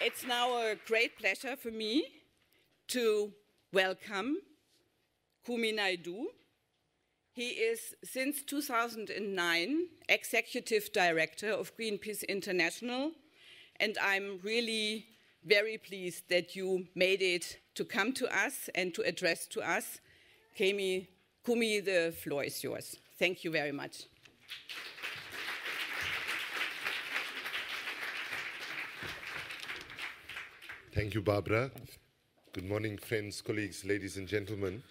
It's now a great pleasure for me to welcome Kumi Naidoo. He is, since 2009, Executive Director of Greenpeace International, and I'm really very pleased that you made it to come to us and to address to us. Kumi, the floor is yours. Thank you very much. Thank you, Barbara. Good morning, friends, colleagues, ladies and gentlemen.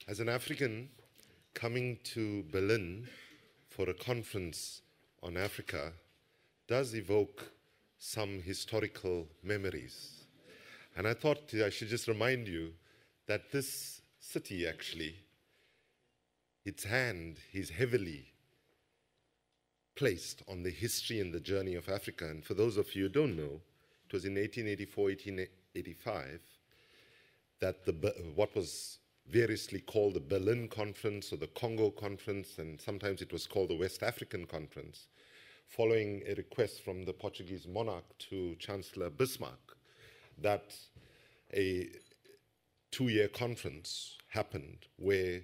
As an African coming to Berlin for a conference on Africa does evoke some historical memories. And I thought I should just remind you that this city actually, its hand is heavily placed on the history and the journey of Africa. And for those of you who don't know, it was in 1884, 1885 that what was variously called the Berlin Conference or the Congo Conference, and sometimes it was called the West African Conference, following a request from the Portuguese monarch to Chancellor Bismarck that a two-year conference happened where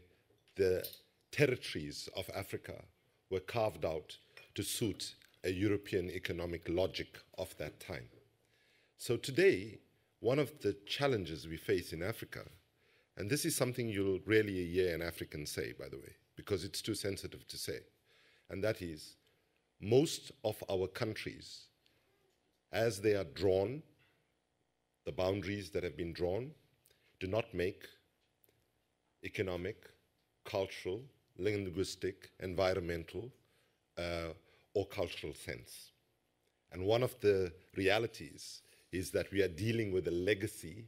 the territories of Africa were carved out to suit a European economic logic of that time. So today, one of the challenges we face in Africa, and this is something you'll rarely hear an African say, by the way, because it's too sensitive to say, and that is, most of our countries, as they are drawn, the boundaries that have been drawn, do not make economic, cultural, linguistic, environmental, or cultural sense. And one of the realities is that we are dealing with a legacy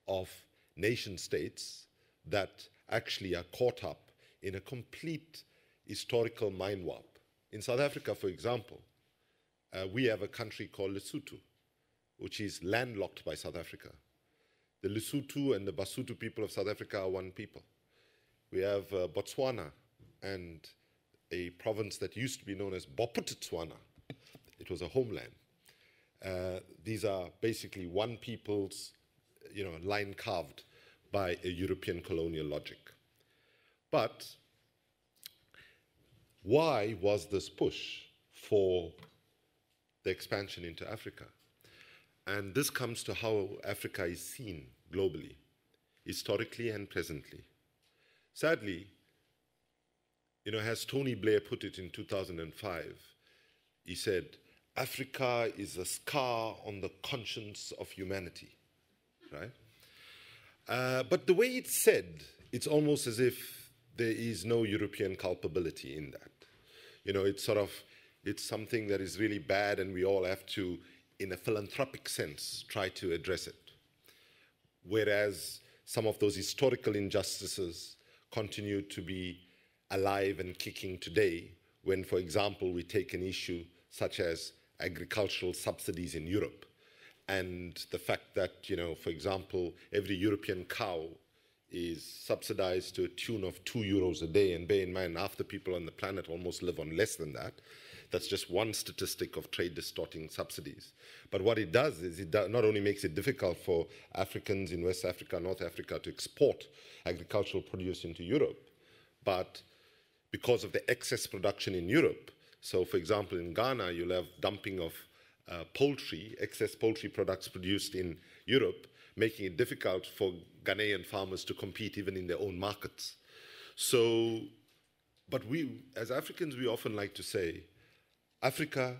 of nation states that actually are caught up in a complete historical mind warp. In South Africa, for example, we have a country called Lesotho, which is landlocked by South Africa. The Lesotho and the Basotho people of South Africa are one people. We have Botswana and a province that used to be known as Bophuthatswana. It was a homeland. These are basically one people's, line carved by a European colonial logic. But why was this push for the expansion into Africa? And this comes to how Africa is seen globally, historically and presently. Sadly, as Tony Blair put it in 2005, he said, Africa is a scar on the conscience of humanity, right? But the way it's said, it's almost as if there is no European culpability in that. It's something that is really bad and we all have to, in a philanthropic sense, try to address it. Whereas some of those historical injustices continue to be alive and kicking today when, for example, we take an issue such as agricultural subsidies in Europe, and the fact that, for example, every European cow is subsidized to a tune of €2 a day, and bear in mind, half the people on the planet almost live on less than that. That's just one statistic of trade distorting subsidies. But what it does is it not only makes it difficult for Africans in West Africa, North Africa to export agricultural produce into Europe, but because of the excess production in Europe, so, for example, in Ghana, you'll have dumping of excess poultry products produced in Europe, making it difficult for Ghanaian farmers to compete even in their own markets. So, but we, as Africans, we often like to say, Africa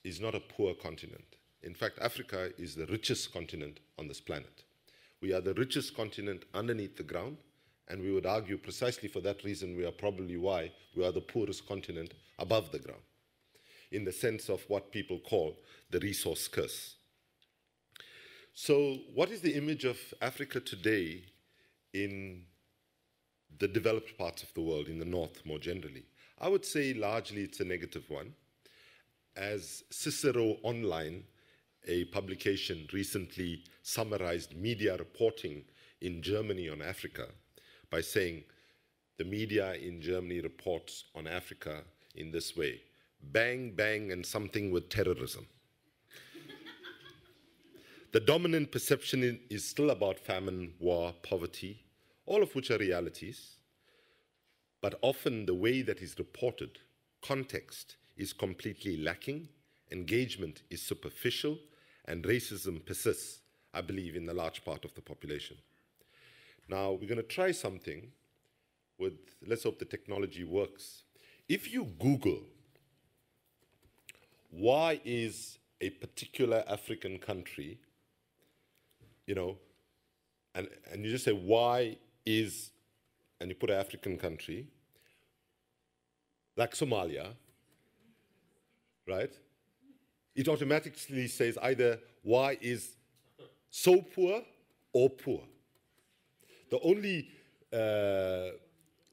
is not a poor continent. In fact, Africa is the richest continent on this planet. We are the richest continent underneath the ground, and we would argue precisely for that reason we are probably why we are the poorest continent above the ground, in the sense of what people call the resource curse. So what is the image of Africa today in the developed parts of the world, in the North more generally? I would say largely it's a negative one. As Cicero Online, a publication, recently summarized media reporting in Germany on Africa by saying the media in Germany reports on Africa in this way: bang, bang, and something with terrorism. The dominant perception is still about famine, war, poverty, all of which are realities. But often the way that is reported, context, is completely lacking, engagement is superficial, and racism persists, I believe, in a large part of the population. Now, we're going to try something with, let's hope the technology works. If you Google, why is a particular African country, you know, and you just say, why is, and you put an African country, like Somalia, right? It automatically says either why is so poor or poor. The only, so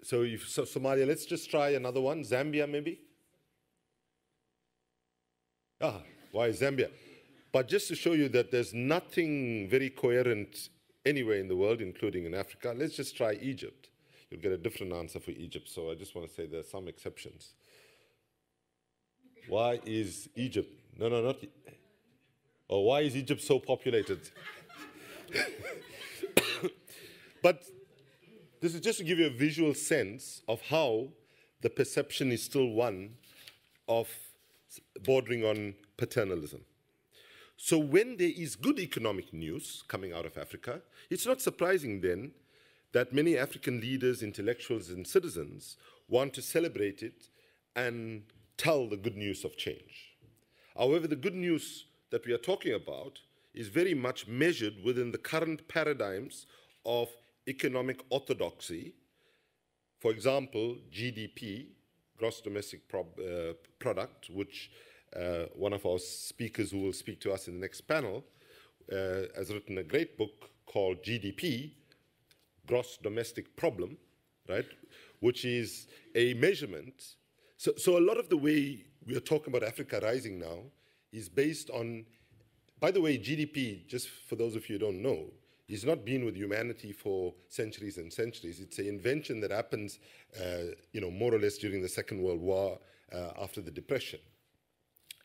Somalia, let's just try another one, Zambia maybe? Why is Zambia? But just to show you that there's nothing very coherent anywhere in the world, including in Africa, let's just try Egypt. You'll get a different answer for Egypt, so I just want to say there are some exceptions. Why is Egypt, why is Egypt so populated? But this is just to give you a visual sense of how the perception is still one of bordering on paternalism. So when there is good economic news coming out of Africa, it's not surprising then that many African leaders, intellectuals, and citizens want to celebrate it and tell the good news of change. However, the good news that we are talking about is very much measured within the current paradigms of economic orthodoxy. For example, GDP, gross domestic product, which one of our speakers who will speak to us in the next panel has written a great book called GDP, Gross Domestic Problem, right, which is a measurement. So a lot of the way we are talking about Africa rising now is based on, by the way, GDP, just for those of you who don't know, has not been with humanity for centuries and centuries. It's an invention that happens, more or less during the Second World War, after the Depression.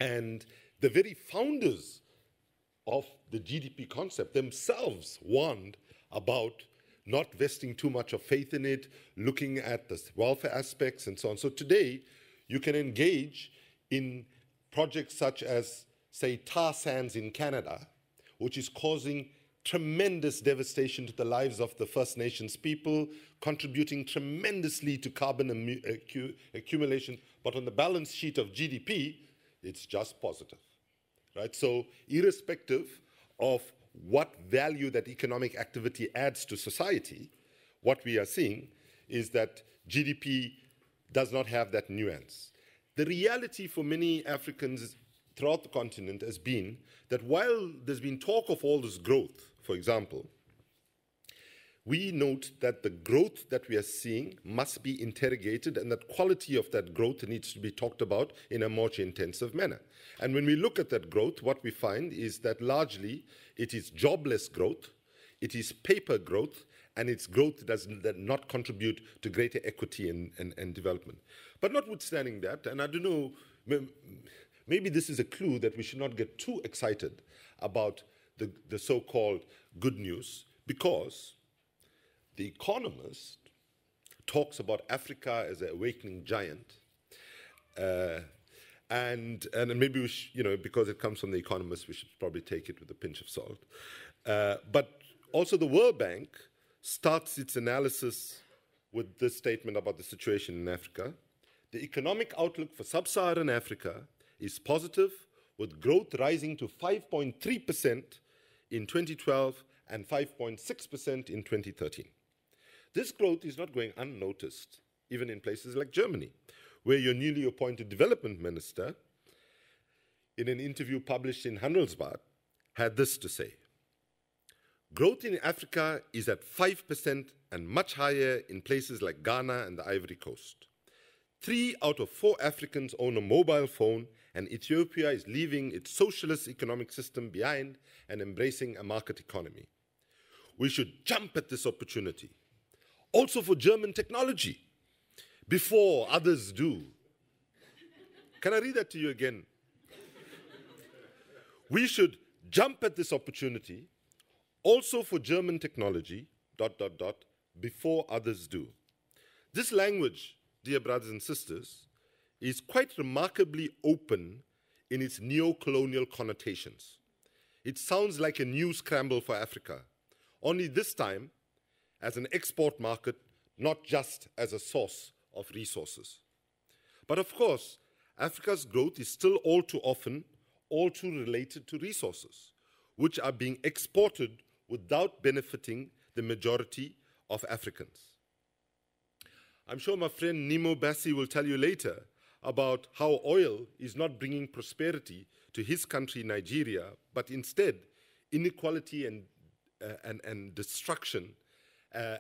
And the very founders of the GDP concept themselves warned about not vesting too much of faith in it, looking at the welfare aspects and so on. So today, you can engage in projects such as, say, tar sands in Canada, which is causing tremendous devastation to the lives of the First Nations people, contributing tremendously to carbon accumulation, but on the balance sheet of GDP, it's just positive, right? So irrespective of what value that economic activity adds to society, what we are seeing is that GDP does not have that nuance. The reality for many Africans throughout the continent has been that while there's been talk of all this growth, for example, we note that the growth that we are seeing must be interrogated and that quality of that growth needs to be talked about in a much intensive manner. And when we look at that growth, what we find is that largely it is jobless growth, it is paper growth, and its growth does not contribute to greater equity and development. But notwithstanding that, and I don't know, maybe this is a clue that we should not get too excited about the so-called good news, because The Economist talks about Africa as an awakening giant, and maybe we because it comes from The Economist, we should probably take it with a pinch of salt. But also the World Bank starts its analysis with this statement about the situation in Africa. The economic outlook for sub-Saharan Africa is positive, with growth rising to 5.3% in 2012 and 5.6% in 2013. This growth is not going unnoticed, even in places like Germany, where your newly appointed development minister, in an interview published in Handelsblatt, had this to say: growth in Africa is at 5% and much higher in places like Ghana and the Ivory Coast. 3 out of 4 Africans own a mobile phone, and Ethiopia is leaving its socialist economic system behind and embracing a market economy. We should jump at this opportunity. Also for German technology, before others do. Can I read that to you again? We should jump at this opportunity, also for German technology, ... before others do. This language, dear brothers and sisters, is quite remarkably open in its neo-colonial connotations. It sounds like a new scramble for Africa, only this time as an export market, not just as a source of resources. But of course, Africa's growth is still all too often all too related to resources, which are being exported without benefiting the majority of Africans. I'm sure my friend Nimo Bassi will tell you later about how oil is not bringing prosperity to his country, Nigeria, but instead inequality and destruction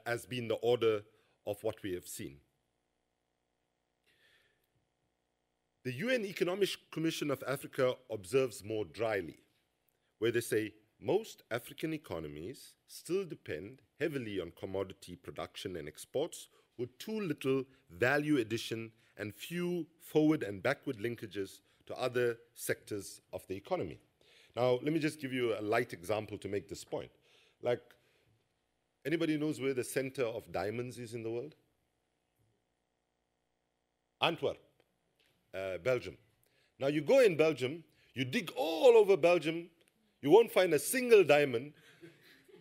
has been the order of what we have seen. The UN Economic Commission of Africa observes more dryly, where they say most African economies still depend heavily on commodity production and exports, with too little value addition and few forward and backward linkages to other sectors of the economy. Now, let me just give you a light example to make this point. Like, anybody knows where the center of diamonds is in the world? Antwerp, Belgium. Now, you go in Belgium, you dig all over Belgium, you won't find a single diamond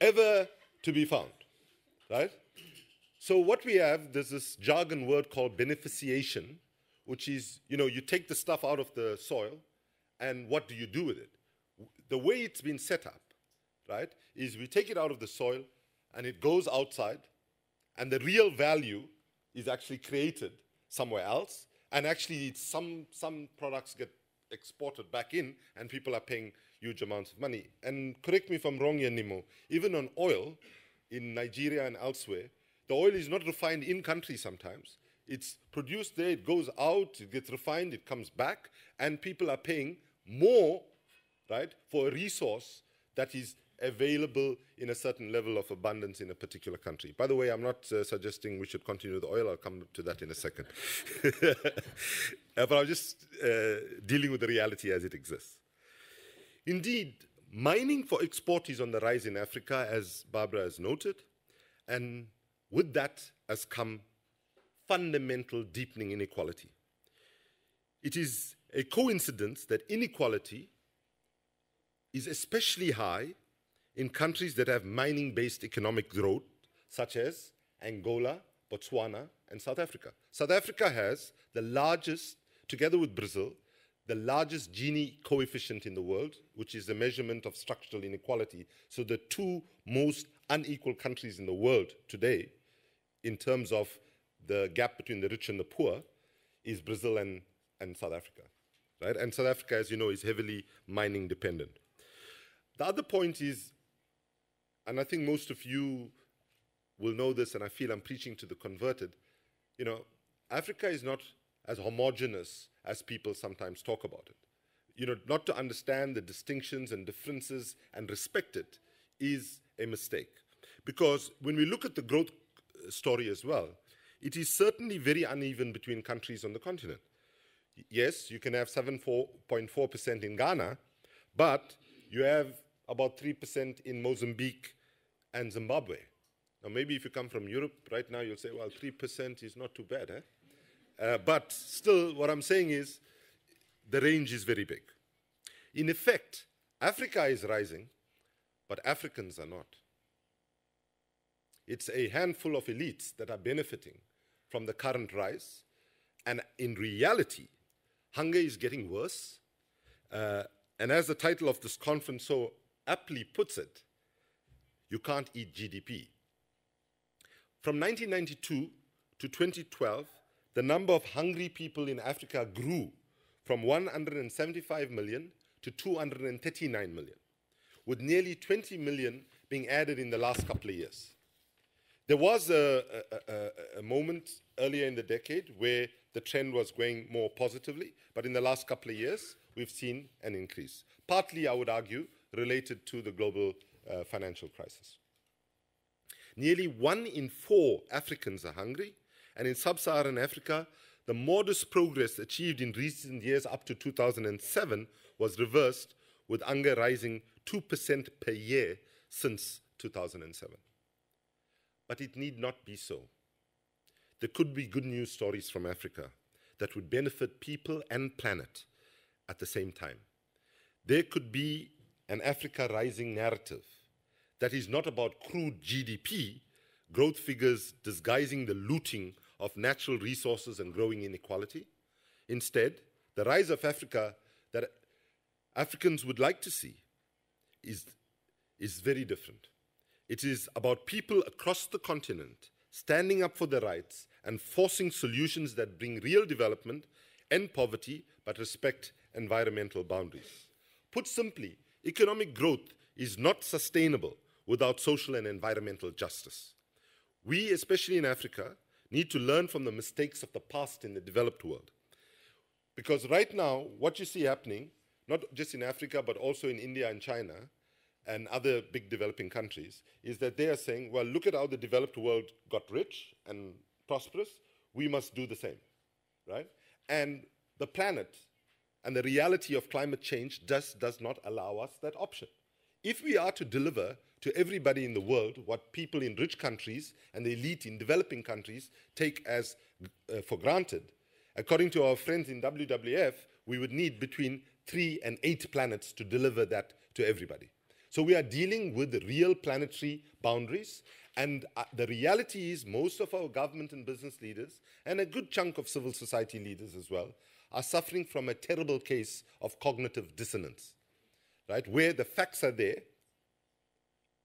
ever to be found, right? So what we have, there's this jargon word called beneficiation, which is, you take the stuff out of the soil, and what do you do with it? The way it's been set up, right, is we take it out of the soil, and it goes outside, and the real value is actually created somewhere else, and actually some products get exported back in, and people are paying huge amounts of money. And correct me if I'm wrong here, Nimo, even on oil, in Nigeria and elsewhere, the oil is not refined in country sometimes. It's produced there, it goes out, it gets refined, it comes back, and people are paying more, right, for a resource that is available in a certain level of abundance in a particular country. By the way, I'm not suggesting we should continue with oil. I'll come to that in a second. But I'm just dealing with the reality as it exists. Indeed, mining for export is on the rise in Africa, as Barbara has noted, and with that has come fundamental deepening inequality. It is a coincidence that inequality is especially high in countries that have mining-based economic growth, such as Angola, Botswana, and South Africa. South Africa has the largest, together with Brazil, the largest Gini coefficient in the world, which is a measurement of structural inequality. So the two most unequal countries in the world today, in terms of the gap between the rich and the poor, is Brazil and South Africa, right? And South Africa, as you know, is heavily mining dependent. The other point is, and I think most of you will know this, and I feel I'm preaching to the converted, Africa is not as homogeneous as people sometimes talk about it. Not to understand the distinctions and differences and respect it is a mistake. Because when we look at the growth story as well, it is certainly very uneven between countries on the continent. Yes, you can have 7.4% in Ghana, but you have about 3% in Mozambique and Zimbabwe. Now, maybe if you come from Europe right now, you'll say, well, 3% is not too bad, eh? But still, what I'm saying is the range is very big. In effect, Africa is rising, but Africans are not. It's a handful of elites that are benefiting from the current rise, and in reality, hunger is getting worse. And as the title of this conference so aptly puts it, you can't eat GDP. From 1992 to 2012, the number of hungry people in Africa grew from 175 million to 239 million, with nearly 20 million being added in the last couple of years. There was a moment earlier in the decade where the trend was going more positively, but in the last couple of years, we've seen an increase. Partly, I would argue, related to the global financial crisis. Nearly 1 in 4 Africans are hungry, and in sub-Saharan Africa, the modest progress achieved in recent years up to 2007 was reversed with hunger rising 2% per year since 2007. But it need not be so. There could be good news stories from Africa that would benefit people and planet at the same time. There could be an Africa rising narrative that is not about crude GDP, growth figures disguising the looting of natural resources and growing inequality. Instead, the rise of Africa that Africans would like to see is very different. It is about people across the continent standing up for their rights and forcing solutions that bring real development, end poverty, but respect environmental boundaries. Put simply, economic growth is not sustainable without social and environmental justice. We, especially in Africa, need to learn from the mistakes of the past in the developed world. Because right now, what you see happening, not just in Africa, but also in India and China and other big developing countries, is that they are saying, well, look at how the developed world got rich and prosperous, we must do the same, right? And the planet and the reality of climate change just does not allow us that option. If we are to deliver to everybody in the world what people in rich countries and the elite in developing countries take as for granted, according to our friends in WWF, we would need between 3 and 8 planets to deliver that to everybody. So we are dealing with the real planetary boundaries, and the reality is most of our government and business leaders, and a good chunk of civil society leaders as well, are suffering from a terrible case of cognitive dissonance, right? Where the facts are there,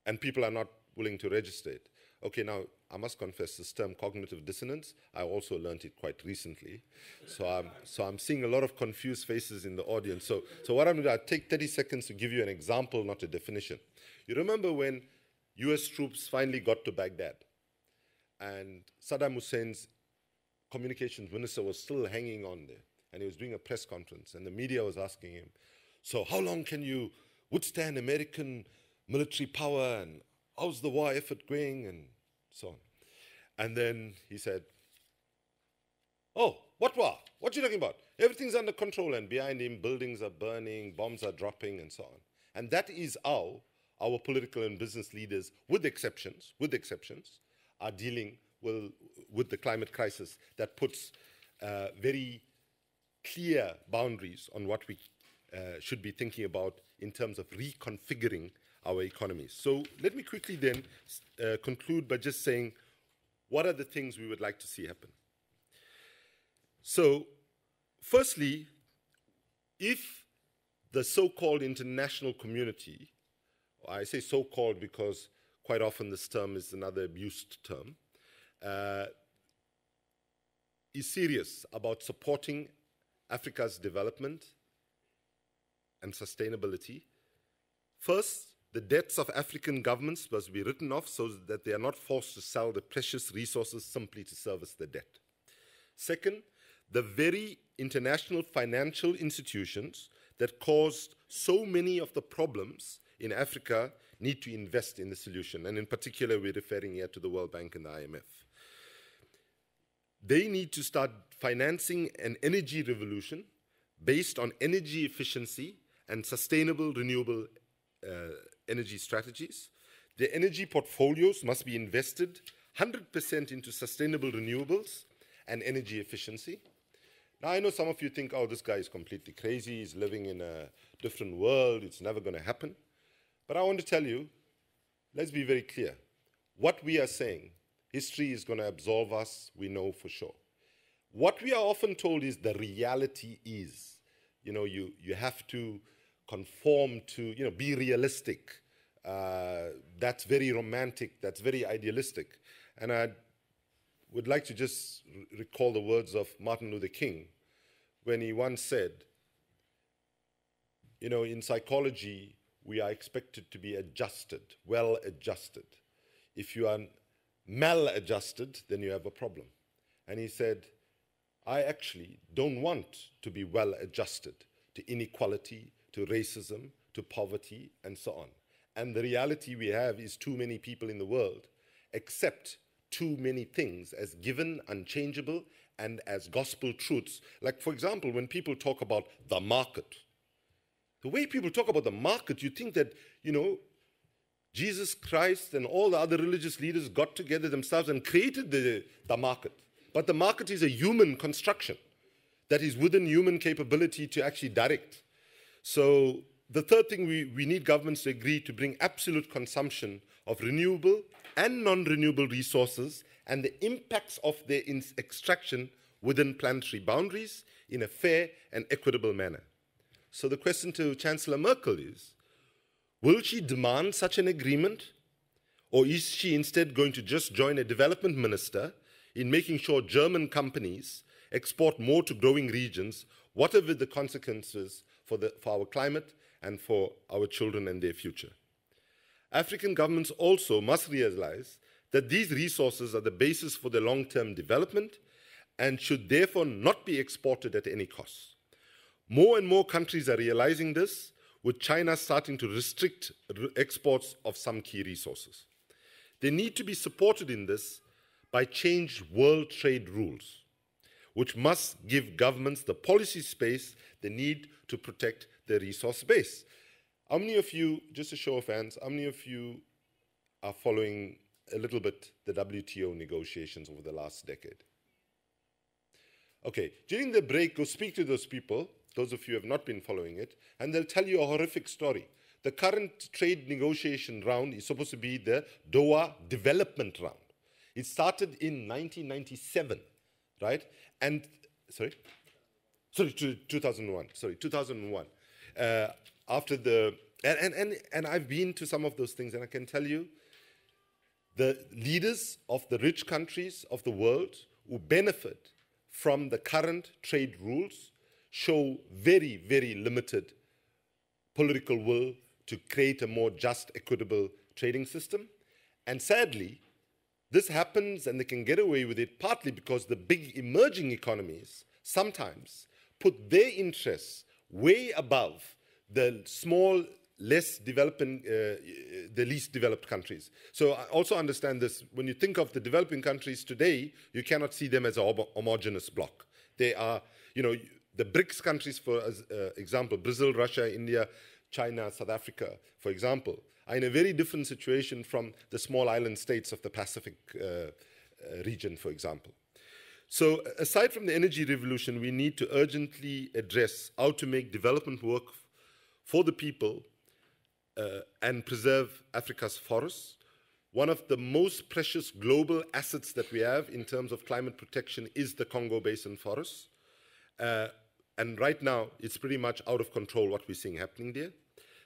and people are not willing to register it. Okay, now, I must confess, this term cognitive dissonance, I also learned it quite recently. So I'm seeing a lot of confused faces in the audience. So what I'm going to do, I'll take 30 seconds to give you an example, not a definition. You remember when US troops finally got to Baghdad, and Saddam Hussein's communications minister was still hanging on there, and he was doing a press conference, and the media was asking him, so how long can you withstand American military power, and how's the war effort going, and so on. And then he said, oh, what war? What are you talking about? Everything's under control, and behind him, buildings are burning, bombs are dropping, and so on. And that is how our political and business leaders, with exceptions, are dealing with the climate crisis that puts very clear boundaries on what we should be thinking about in terms of reconfiguring our economies. So let me quickly then conclude by just saying, what are the things we would like to see happen? So firstly, if the so-called international community, I say so-called because quite often this term is another abused term, is serious about supporting Africa's development and sustainability, first, the debts of African governments must be written off so that they are not forced to sell the precious resources simply to service the debt. Second, the very international financial institutions that caused so many of the problems in Africa need to invest in the solution. And in particular, we're referring here to the World Bank and the IMF. They need to start financing an energy revolution based on energy efficiency and sustainable renewable energy strategies. The energy portfolios must be invested 100% into sustainable renewables and energy efficiency. Now, I know some of you think, oh, this guy is completely crazy, he's living in a different world, it's never going to happen. But I want to tell you, let's be very clear. What we are saying, history is going to absolve us, we know for sure. What we are often told is the reality is, you have to conform to, be realistic. That's very romantic, that's very idealistic. And I would like to just recall the words of Martin Luther King when he once said, in psychology, we are expected to be adjusted, well adjusted. If you are maladjusted, then you have a problem. And he said, I actually don't want to be well adjusted to inequality, to racism, to poverty, and so on. And the reality we have is too many people in the world accept too many things as given, unchangeable, and as gospel truths. Like, for example, when people talk about the market, The way people talk about the market, you think that, Jesus Christ and all the other religious leaders got together themselves and created the market. But the market is a human construction that is within human capability to actually direct. So the third thing, we need governments to agree to bring absolute consumption of renewable and non-renewable resources and the impacts of their extraction within planetary boundaries in a fair and equitable manner. So the question to Chancellor Merkel is, will she demand such an agreement, or is she instead going to just join a development minister in making sure German companies export more to growing regions, whatever the consequences for our climate and for our children and their future? African governments also must realize that these resources are the basis for their long-term development and should therefore not be exported at any cost. More and more countries are realizing this, with China starting to restrict exports of some key resources. They need to be supported in this by changed world trade rules, which must give governments the policy space they need to protect their resource base. How many of you, just a show of hands, how many of you are following a little bit the WTO negotiations over the last decade? Okay, during the break, go speak to those people, those of you who have not been following it, and they'll tell you a horrific story. The current trade negotiation round is supposed to be the Doha development round. It started in 1997, right? And, 2001, 2001. After the, and I've been to some of those things, and I can tell you, the leaders of the rich countries of the world who benefit from the current trade rules show very, very limited political will to create a more just, equitable trading system. And sadly, this happens, and they can get away with it partly because the big emerging economies sometimes put their interests way above the small, less developing, the least developed countries. So I also understand this. When you think of the developing countries today, you cannot see them as a homogeneous bloc. They are, the BRICS countries, for example, Brazil, Russia, India, China, South Africa, for example, are in a very different situation from the small island states of the Pacific region, for example. So aside from the energy revolution, we need to urgently address how to make development work for the people and preserve Africa's forests. One of the most precious global assets that we have in terms of climate protection is the Congo Basin forests. And right now, it's pretty much out of control what we're seeing happening there.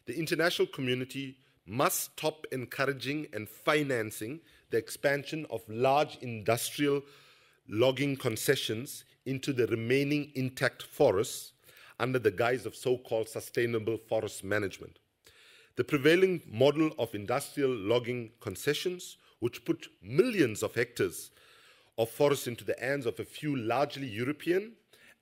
The international community must stop encouraging and financing the expansion of large industrial logging concessions into the remaining intact forests under the guise of so-called sustainable forest management. The prevailing model of industrial logging concessions, which put millions of hectares of forest into the hands of a few largely European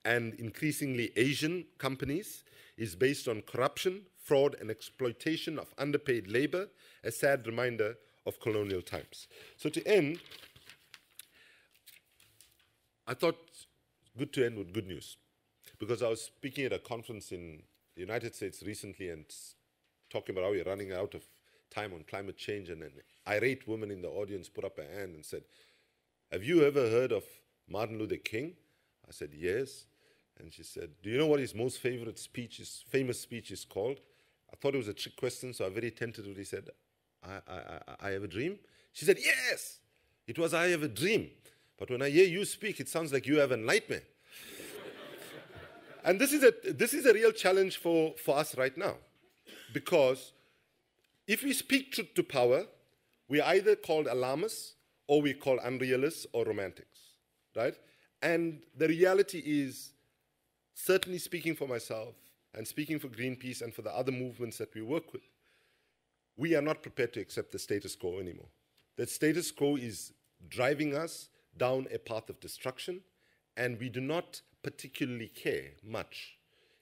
and increasingly Asian companies, is based on corruption, fraud, and exploitation of underpaid labor, a sad reminder of colonial times. So to end, I thought good to end with good news, because I was speaking at a conference in the United States recently and talking about how we're running out of time on climate change, and an irate woman in the audience put up her hand and said, "Have you ever heard of Martin Luther King?" I said, "Yes." And she said, "Do you know what his most famous speech is called?" I thought it was a trick question, so I very tentatively said, I have a dream? She said, "Yes, it was I have a dream. But when I hear you speak, it sounds like you have a nightmare." And this is a real challenge for us right now. Because if we speak truth to power, we're either called alarmists or we're called unrealists or romantics, right? And the reality is, certainly speaking for myself and speaking for Greenpeace and for the other movements that we work with, we are not prepared to accept the status quo anymore. The status quo is driving us down a path of destruction, and we do not particularly care much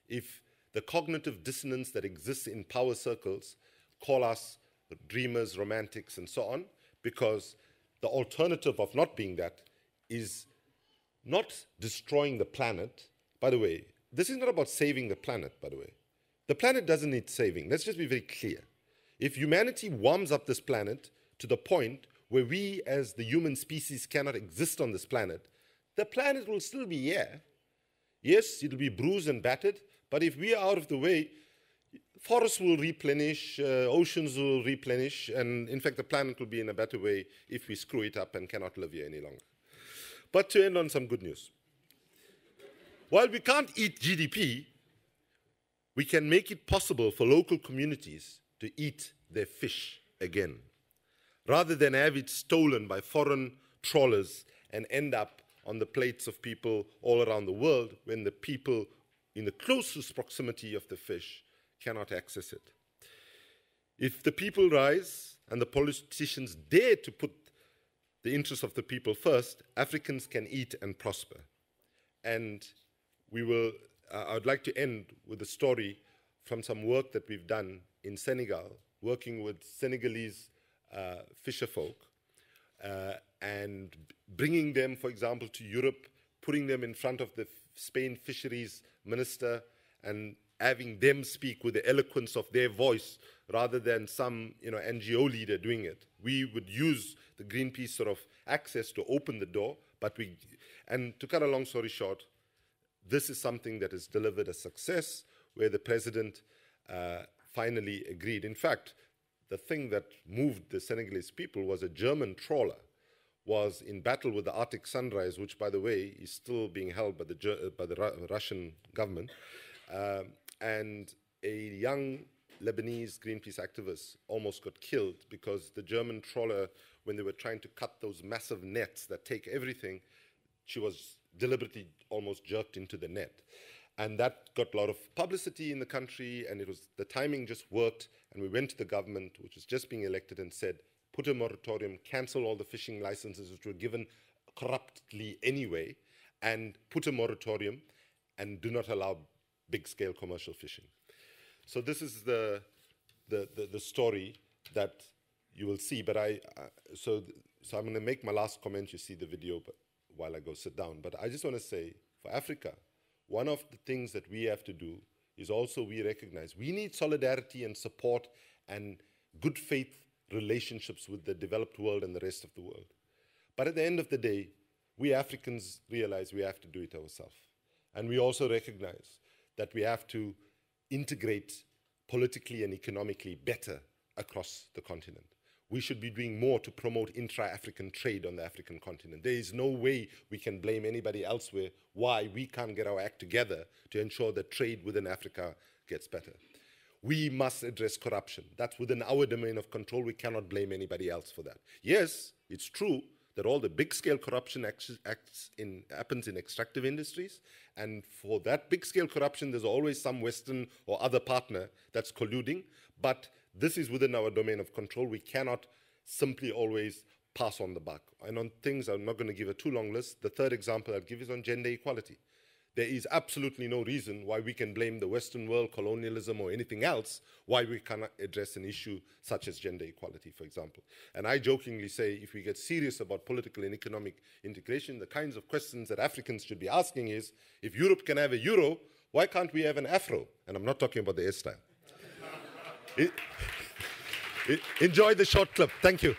if the cognitive dissonance that exists in power circles call us dreamers, romantics, and so on, because the alternative of not being that is not destroying the planet. By the way, this is not about saving the planet, by the way. The planet doesn't need saving. Let's just be very clear. If humanity warms up this planet to the point where we as the human species cannot exist on this planet, the planet will still be here. Yes, it'll be bruised and battered, but if we are out of the way, forests will replenish, oceans will replenish, and in fact the planet will be in a better way if we screw it up and cannot live here any longer. But to end on some good news. While we can't eat GDP, we can make it possible for local communities to eat their fish again, rather than have it stolen by foreign trawlers and end up on the plates of people all around the world when the people in the closest proximity of the fish cannot access it. If the people rise and the politicians dare to put the interests of the people first, Africans can eat and prosper. And I'd like to end with a story from some work that we've done in Senegal, working with Senegalese fisherfolk, and bringing them, for example, to Europe, putting them in front of the Spain fisheries minister, and having them speak with the eloquence of their voice rather than some NGO leader doing it. We would use the Greenpeace sort of access to open the door, and to cut a long story short, this is something that has delivered a success where the president finally agreed. In fact, the thing that moved the Senegalese people was a German trawler was in battle with the Arctic Sunrise, which, by the way, is still being held by the Russian government. And a young Lebanese Greenpeace activist almost got killed because the German trawler, when they were trying to cut those massive nets that take everything, she was deliberately almost jerked into the net. And that got a lot of publicity in the country, and the timing just worked, and we went to the government, which was just being elected, and said, put a moratorium, cancel all the fishing licenses which were given corruptly anyway, and put a moratorium, and do not allow big-scale commercial fishing. So this is the story that you will see. But so I'm going to make my last comment. You see the video while I go sit down. But I just want to say, for Africa, one of the things that we have to do is also we recognize we need solidarity and support and good faith relationships with the developed world and the rest of the world. But at the end of the day, we Africans realize we have to do it ourselves. And we also recognize that we have to integrate politically and economically better across the continent. We should be doing more to promote intra-African trade on the African continent. There is no way we can blame anybody elsewhere why we can't get our act together to ensure that trade within Africa gets better. We must address corruption. That's within our domain of control. We cannot blame anybody else for that. Yes, it's true that all the big-scale corruption happens in extractive industries, and for that big-scale corruption, there's always some Western or other partner that's colluding, but this is within our domain of control. We cannot simply always pass on the buck. And on things, I'm not going to give a too long list. The third example I'll give is on gender equality. There is absolutely no reason why we can blame the Western world, colonialism, or anything else, why we cannot address an issue such as gender equality, for example. And I jokingly say, if we get serious about political and economic integration, the kinds of questions that Africans should be asking is, if Europe can have a euro, why can't we have an afro? And I'm not talking about the hairstyle. Enjoy the short clip. Thank you.